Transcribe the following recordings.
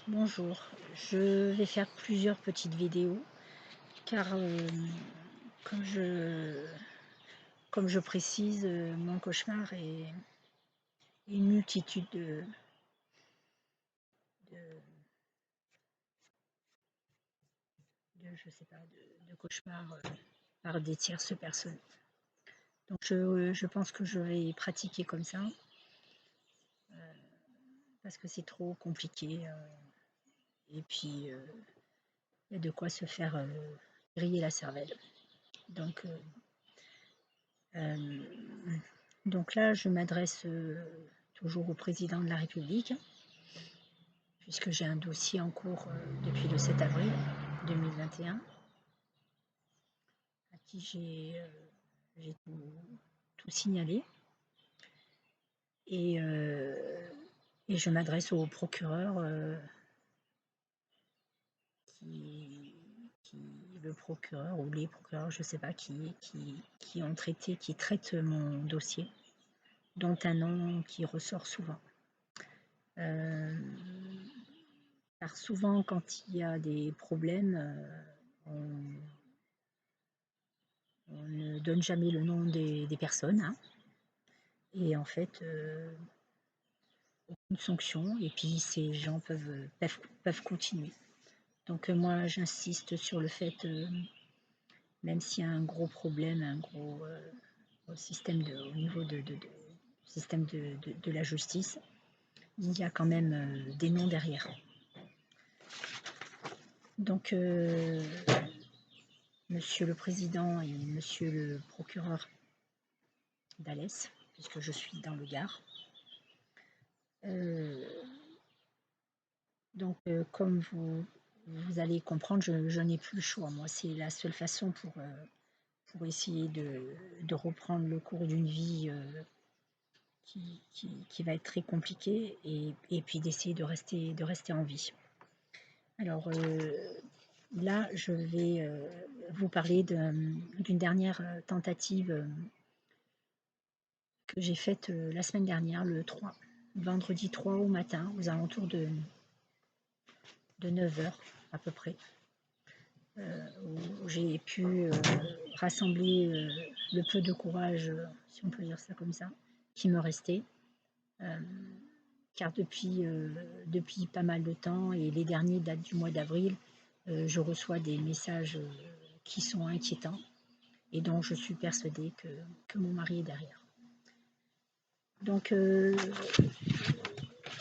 Bonjour, je vais faire plusieurs petites vidéos car comme je, comme je précise, mon cauchemar est une multitude de, je sais pas, de cauchemars par des tierces personnes. Donc je pense que je vais pratiquer comme ça parce que c'est trop compliqué et puis il y a de quoi se faire griller la cervelle. Donc, euh, donc là, je m'adresse toujours au président de la République, puisque j'ai un dossier en cours depuis le 7 avril 2021, à qui j'ai tout signalé. Et, et je m'adresse au procureur le procureur ou les procureurs, je ne sais pas, qui ont traité, qui traitent mon dossier, dont un nom qui ressort souvent. Car souvent, quand il y a des problèmes, on ne donne jamais le nom des personnes, hein, et en fait, aucune sanction, et puis ces gens peuvent continuer. Donc moi, j'insiste sur le fait, même s'il y a un gros problème, un gros système au niveau système de la justice, il y a quand même des noms derrière. Donc, Monsieur le Président et Monsieur le Procureur d'Alès, puisque je suis dans le Gard, donc comme vous allez comprendre, je n'ai plus le choix. Moi, c'est la seule façon pour essayer de reprendre le cours d'une vie qui va être très compliquée et puis d'essayer de rester en vie. Alors là, je vais vous parler d'une dernière tentative que j'ai faite la semaine dernière, le vendredi 3 au matin, aux alentours de 9 h à peu près, où j'ai pu rassembler le peu de courage, si on peut dire ça comme ça, qui me restait. Car depuis pas mal de temps, et les derniers datent du mois d'avril, je reçois des messages qui sont inquiétants et dont je suis persuadée que mon mari est derrière. Donc,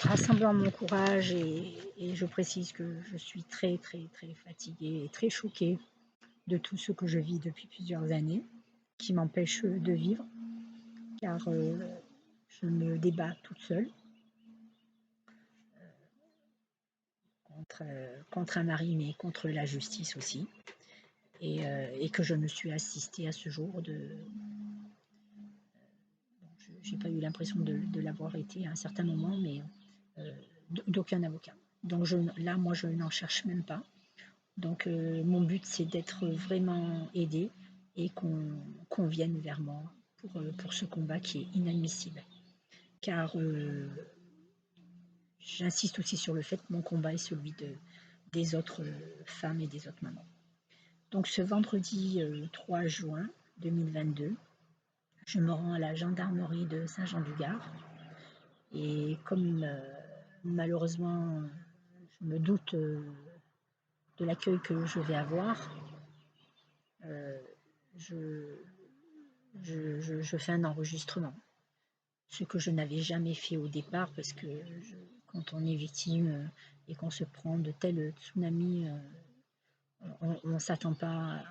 rassemblant mon courage, et je précise que je suis très fatiguée et très choquée de tout ce que je vis depuis plusieurs années, qui m'empêche de vivre, car je me débat toute seule contre un mari, mais contre la justice aussi, et que je me suis assistée à ce jour j'ai pas eu l'impression de l'avoir été à un certain moment, mais d'aucun avocat. Donc là, moi, je n'en cherche même pas. Donc mon but, c'est d'être vraiment aidée et qu'on vienne vers moi pour ce combat qui est inadmissible. Car j'insiste aussi sur le fait que mon combat est celui des autres femmes et des autres mamans. Donc ce vendredi 3 juin 2022, je me rends à la gendarmerie de Saint-Jean-du-Gard. Et comme malheureusement, je me doute de l'accueil que je vais avoir, je, je fais un enregistrement. Ce que je n'avais jamais fait au départ, parce que quand on est victime et qu'on se prend de tels tsunamis, on ne s'attend pas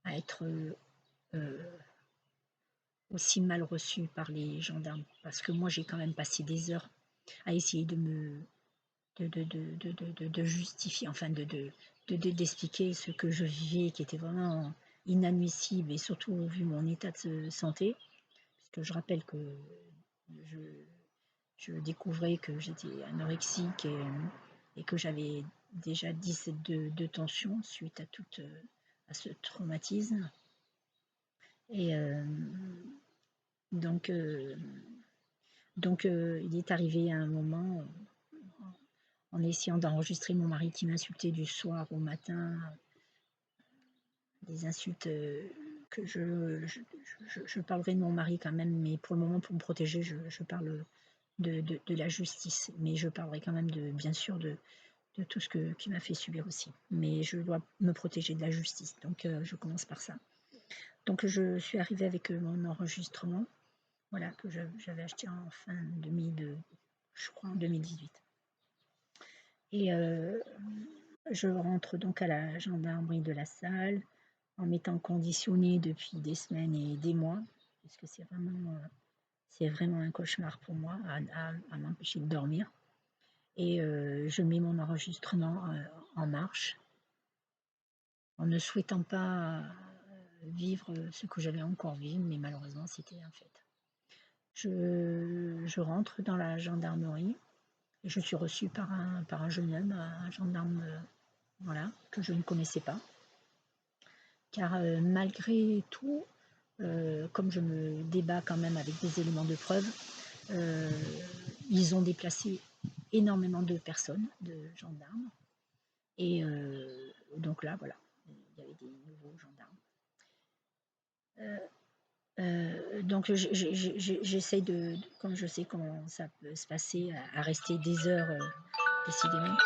à être aussi mal reçu par les gendarmes. Parce que moi, j'ai quand même passé des heures à essayer de justifier, enfin d'expliquer ce que je vivais, qui était vraiment inadmissible, et surtout vu mon état de santé, puisque je rappelle que je, je découvrais que j'étais anorexique et que j'avais déjà 17 de tension suite à ce traumatisme. Et donc, il est arrivé à un moment, en essayant d'enregistrer mon mari qui m'insultait du soir au matin, des insultes que je parlerai de mon mari quand même, mais pour le moment, pour me protéger, je parle de la justice, mais je parlerai quand même bien sûr de tout ce qui m'a fait subir aussi. Mais je dois me protéger de la justice, donc je commence par ça. Donc je suis arrivée avec mon enregistrement, voilà, que j'avais acheté en fin 2000, je crois en 2018. Et je rentre donc à la gendarmerie de la Salle en m'étant conditionnée depuis des semaines et des mois, parce que c'est vraiment un cauchemar pour moi à m'empêcher de dormir. Et je mets mon enregistrement en marche en ne souhaitant pas vivre ce que j'allais encore vivre, mais malheureusement c'était un fait. Je rentre dans la gendarmerie et je suis reçue par un jeune homme, un gendarme voilà, que je ne connaissais pas. Car malgré tout, comme je me débat quand même avec des éléments de preuve, ils ont déplacé énormément de personnes, de gendarmes. Et donc là, voilà, il y avait des nouveaux gendarmes. Donc j'essaye comme je sais comment ça peut se passer, à rester des heures, décidément.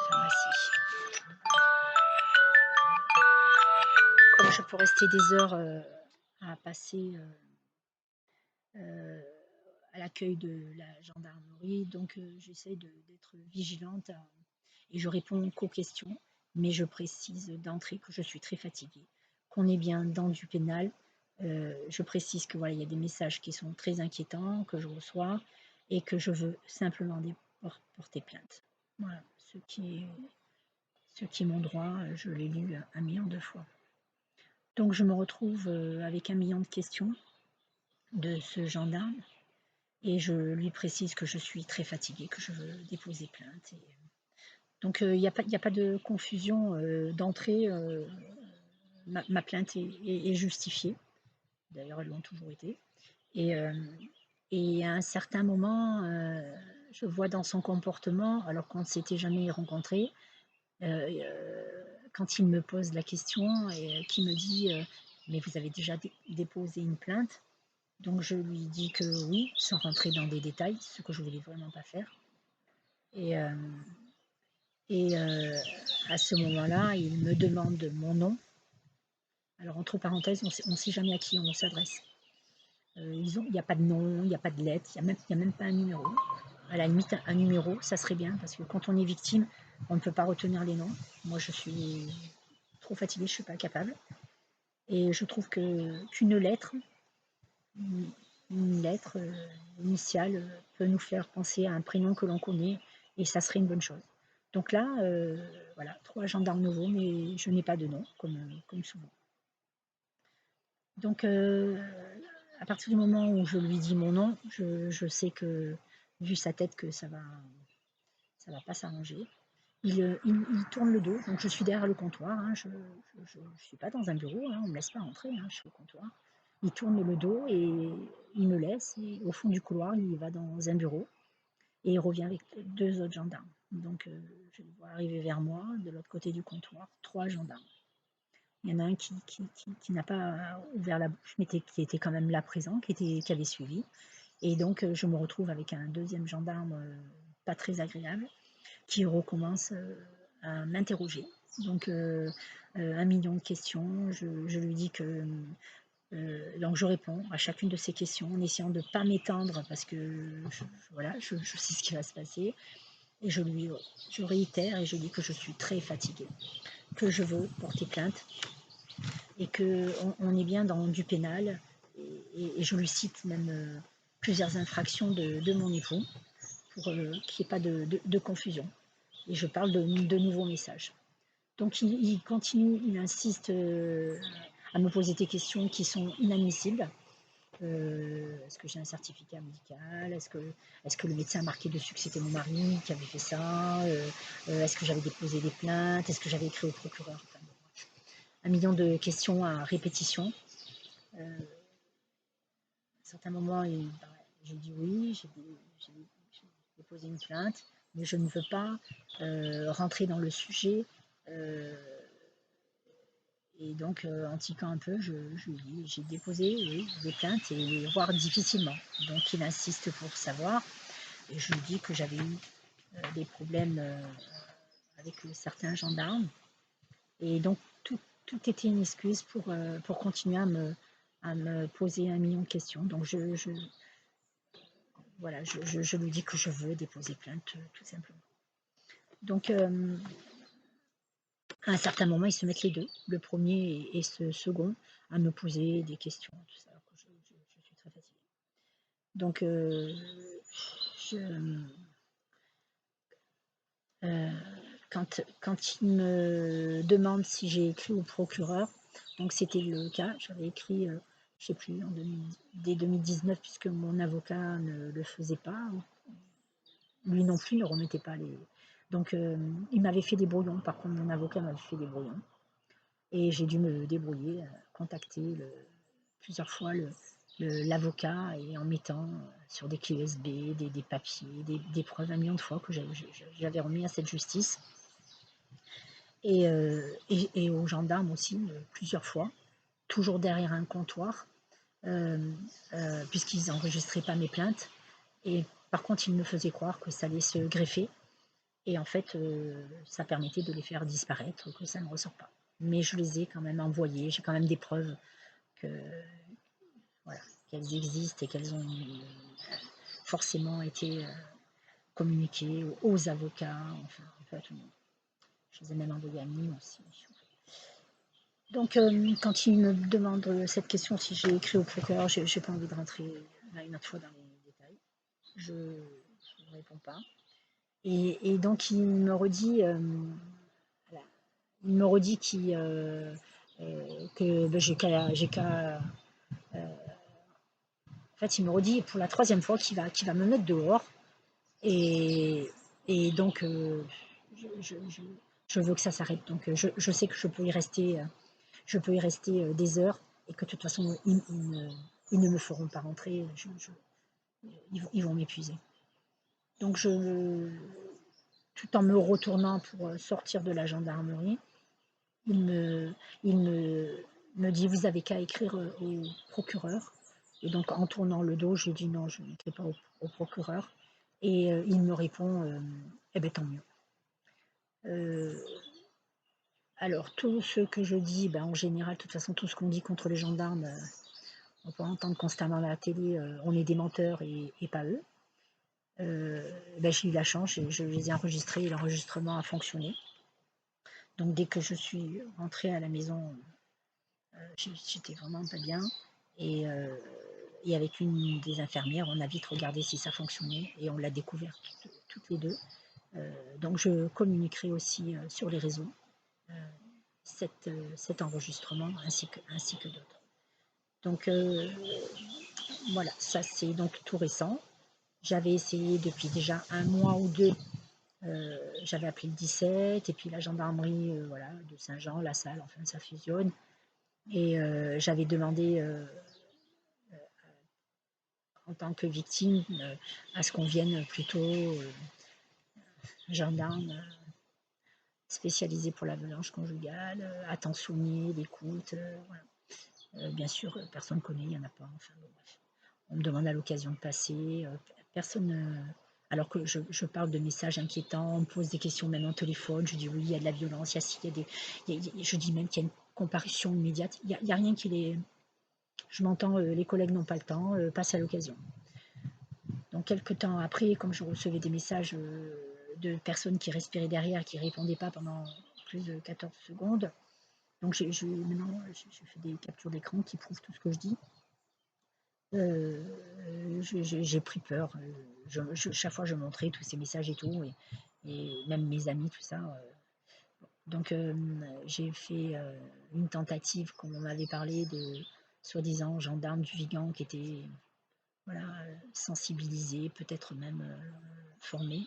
Pharmacie. Comme je peux rester des heures à passer à l'accueil de la gendarmerie, donc j'essaye d'être vigilante et je réponds qu'aux questions, mais je précise d'entrée que je suis très fatiguée, qu'on est bien dans du pénal. Je précise que voilà, il y a des messages qui sont très inquiétants que je reçois et que je veux simplement porter plainte. Voilà, ce qui est mon droit, je l'ai lu 1 million de fois. Donc je me retrouve avec 1 million de questions de ce gendarme et je lui précise que je suis très fatiguée, que je veux déposer plainte. Donc il n'y a pas de confusion d'entrée, ma plainte est justifiée. D'ailleurs, elles l'ont toujours été. Et à un certain moment, je vois dans son comportement, alors qu'on ne s'était jamais rencontrés, quand il me pose la question et qu'il me dit mais vous avez déjà déposé une plainte? Donc je lui dis que oui, sans rentrer dans des détails, ce que je voulais vraiment pas faire. Et à ce moment-là, il me demande mon nom. Alors entre parenthèses, on ne sait jamais à qui on s'adresse. Il n'y a pas de nom, il n'y a pas de lettre, il n'y a même pas un numéro. À la limite, un numéro, ça serait bien, parce que quand on est victime, on ne peut pas retenir les noms. Moi, je suis trop fatiguée, je ne suis pas capable. Et je trouve qu'une lettre, une lettre initiale peut nous faire penser à un prénom que l'on connaît, et ça serait une bonne chose. Donc là, voilà, 3 gendarmes nouveaux, mais je n'ai pas de nom, comme souvent. Donc à partir du moment où je lui dis mon nom, je sais que, vu sa tête, que ça va pas s'arranger. Il tourne le dos, donc je suis derrière le comptoir, hein, je ne suis pas dans un bureau, hein, on ne me laisse pas entrer, hein, je suis au comptoir. Il tourne le dos et il me laisse, et au fond du couloir, il va dans un bureau et il revient avec 2 autres gendarmes. Donc je le vois arriver vers moi, de l'autre côté du comptoir, 3 gendarmes. Il y en a un qui n'a pas ouvert la bouche, mais qui était quand même là présent, qui avait suivi. Et donc je me retrouve avec un 2e gendarme pas très agréable, qui recommence à m'interroger. Donc 1 million de questions, je lui dis que donc je réponds à chacune de ces questions en essayant de ne pas m'étendre, parce que voilà, je sais ce qui va se passer. Et je réitère et je dis que je suis très fatiguée, que je veux porter plainte et qu'on est bien dans du pénal. Et je lui cite même plusieurs infractions de mon époux pour qu'il n'y ait pas de confusion. Et je parle de nouveaux messages. Donc il continue, il insiste à me poser des questions qui sont inadmissibles. Est-ce que j'ai un certificat médical? Est-ce que le médecin a marqué dessus que c'était mon mari qui avait fait ça? Est-ce que j'avais déposé des plaintes? Est-ce que j'avais écrit au procureur? Enfin, bon, 1 million de questions à répétition. À un certain moment, J'ai dit oui, j'ai déposé une plainte, mais je ne veux pas rentrer dans le sujet. euh, et donc, en tiquant un peu, je lui dis, j'ai déposé oui, des plaintes, et voire difficilement. Donc, il insiste pour savoir, et je lui dis que j'avais eu des problèmes avec certains gendarmes. Et donc, tout était une excuse pour continuer à me poser un million de questions. Donc, voilà, je lui dis que je veux déposer plainte, tout simplement. Donc, à un certain moment, ils se mettent les deux, le premier et ce second, à me poser des questions, tout ça, alors que je suis très fatiguée. Donc, je, euh, quand il me demande si j'ai écrit au procureur, donc c'était le cas, j'avais écrit, je ne sais plus, dès 2019, puisque mon avocat ne le faisait pas, lui non plus ne remettait pas les... Donc, il m'avait fait des brouillons, par contre mon avocat m'avait fait des brouillons, et j'ai dû me débrouiller, contacter plusieurs fois l'avocat, et en mettant sur des clés USB, des papiers, des preuves, un million de fois que j'avais remis à cette justice. Et aux gendarmes aussi, plusieurs fois, toujours derrière un comptoir, puisqu'ils n'enregistraient pas mes plaintes. Et par contre, ils me faisaient croire que ça allait se greffer. Et en fait, ça permettait de les faire disparaître, que ça ne ressort pas. Mais je les ai quand même envoyés, j'ai quand même des preuves que, voilà, qu'elles existent et qu'elles ont forcément été communiquées aux avocats, enfin, un peu à tout le monde. Je les ai même envoyés à Nîmes aussi. Donc, quand il me demande cette question, si j'ai écrit au procureur, je n'ai pas envie de rentrer là une autre fois dans les détails. Je ne réponds pas. Et donc, il me redit, voilà, que ben, en fait, il me redit pour la troisième fois qu'il va me mettre dehors. Et, et donc, je, je, je veux que ça s'arrête. Donc, je sais que je peux y rester des heures, et que de toute façon, ils ne me feront pas rentrer. Ils vont m'épuiser. Donc, tout en me retournant pour sortir de la gendarmerie, il me, il me dit, vous avez qu'à écrire au procureur. Et donc, en tournant le dos, je lui dis non, je n'écris pas au procureur. Et il me répond, eh bien tant mieux. Alors, tout ce que je dis, ben, en général, de toute façon, tout ce qu'on dit contre les gendarmes, on peut entendre constamment à la télé, on est des menteurs et pas eux. Ben, j'ai eu la chance, je les ai enregistrés, et l'enregistrement a fonctionné. Donc, dès que je suis rentrée à la maison, j'étais vraiment pas bien. Et avec une des infirmières, on a vite regardé si ça fonctionnait, et on l'a découvert toutes les deux. Donc, je communiquerai aussi sur les réseaux cet enregistrement, ainsi que d'autres. Donc, voilà, ça c'est donc tout récent. J'avais essayé depuis déjà un mois ou deux, j'avais appelé le 17, et puis la gendarmerie, voilà, de Saint-Jean, la salle, enfin ça fusionne. Et j'avais demandé, en tant que victime, à ce qu'on vienne plutôt gendarme spécialisé pour la violence conjugale, attentionné, l'écoute, voilà. Bien sûr, personne ne connaît, il n'y en a pas. Enfin, bon, bref. On me demande à l'occasion de passer. Personne. Alors que je parle de messages inquiétants, on me pose des questions même en téléphone. Je dis oui, il y a de la violence, il y a ci, il y a des. Je dis même qu'il y a une comparution immédiate. Il y a rien qui les. Je m'entends, les collègues n'ont pas le temps, passe à l'occasion. Donc, quelques temps après, comme je recevais des messages de personnes qui respiraient derrière, qui ne répondaient pas pendant plus de 14 secondes, donc maintenant, je fais des captures d'écran qui prouvent tout ce que je dis. J'ai pris peur. Chaque fois, je montrais tous ces messages et tout, et même mes amis, tout ça. Donc, j'ai fait une tentative, comme on m'avait parlé, de soi-disant gendarme du Vigan qui était, voilà, sensibilisé, peut-être même formé.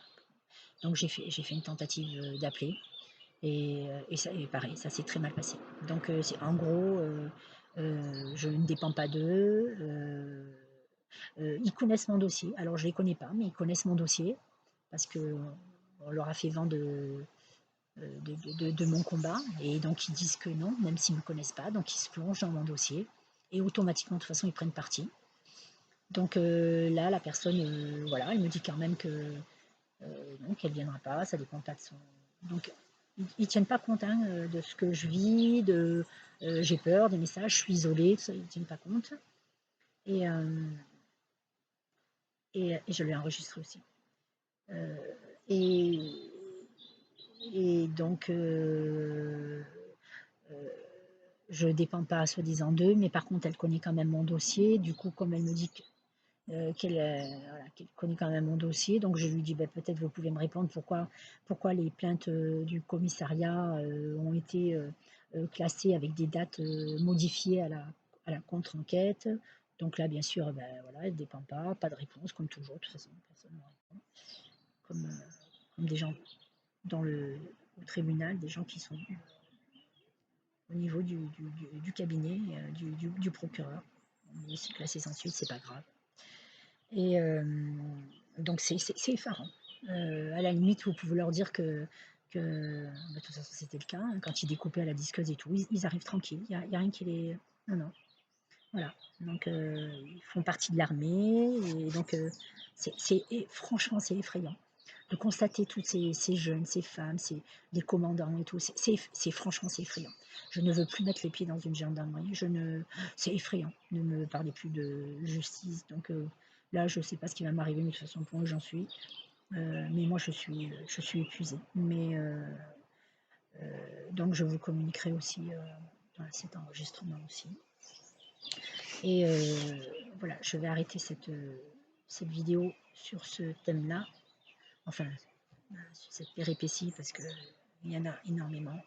Donc, j'ai fait une tentative d'appeler, et pareil, ça s'est très mal passé. Donc, en gros, je ne dépends pas d'eux. Ils connaissent mon dossier. Alors je ne les connais pas, mais ils connaissent mon dossier parce que on leur a fait vent de mon combat. Et donc ils disent que non, même s'ils ne me connaissent pas. Donc ils se plongent dans mon dossier. Et automatiquement, de toute façon, ils prennent parti. Donc là, la personne, voilà, elle me dit quand même que non, qu'elle ne viendra pas, ça dépend pas de son. Donc ils ne tiennent pas compte hein, de ce que je vis, de j'ai peur, des messages, je suis isolée, ça, ils ne tiennent pas compte. Et, et je l'ai enregistré aussi. Euh, et, et donc, je ne dépends pas soi-disant d'eux, mais par contre, elle connaît quand même mon dossier. Du coup, comme elle me dit voilà, qu'elle connaît quand même mon dossier, donc je lui dis ben, peut-être vous pouvez me répondre pourquoi les plaintes du commissariat ont été classées avec des dates modifiées à la contre-enquête. Donc là, bien sûr, ben, voilà, elle ne dépend pas de réponse, comme toujours, de toute façon, personne ne répond. Comme des gens au tribunal, des gens qui sont au niveau du cabinet, du procureur. C'est classé sans suite, c'est pas grave. Et donc c'est effarant. À la limite, vous pouvez leur dire que bah, de toute façon c'était le cas, hein, quand ils découpaient à la disqueuse et tout, ils arrivent tranquilles, il y a rien qui les. Non, non, voilà. Donc ils font partie de l'armée, et donc franchement c'est effrayant de constater tous ces jeunes, ces femmes, des commandants et tout. Franchement c'est effrayant. Je ne veux plus mettre les pieds dans une gendarmerie. C'est effrayant. Ne me parlez plus de justice. Donc là, je ne sais pas ce qui va m'arriver, mais de toute façon, pour où j'en suis. Mais moi, je suis épuisée. Mais donc, je vous communiquerai aussi dans cet enregistrement aussi. Et voilà, je vais arrêter cette vidéo sur ce thème-là. Enfin, sur cette péripétie, parce qu'il y en a énormément.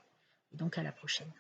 Donc, à la prochaine.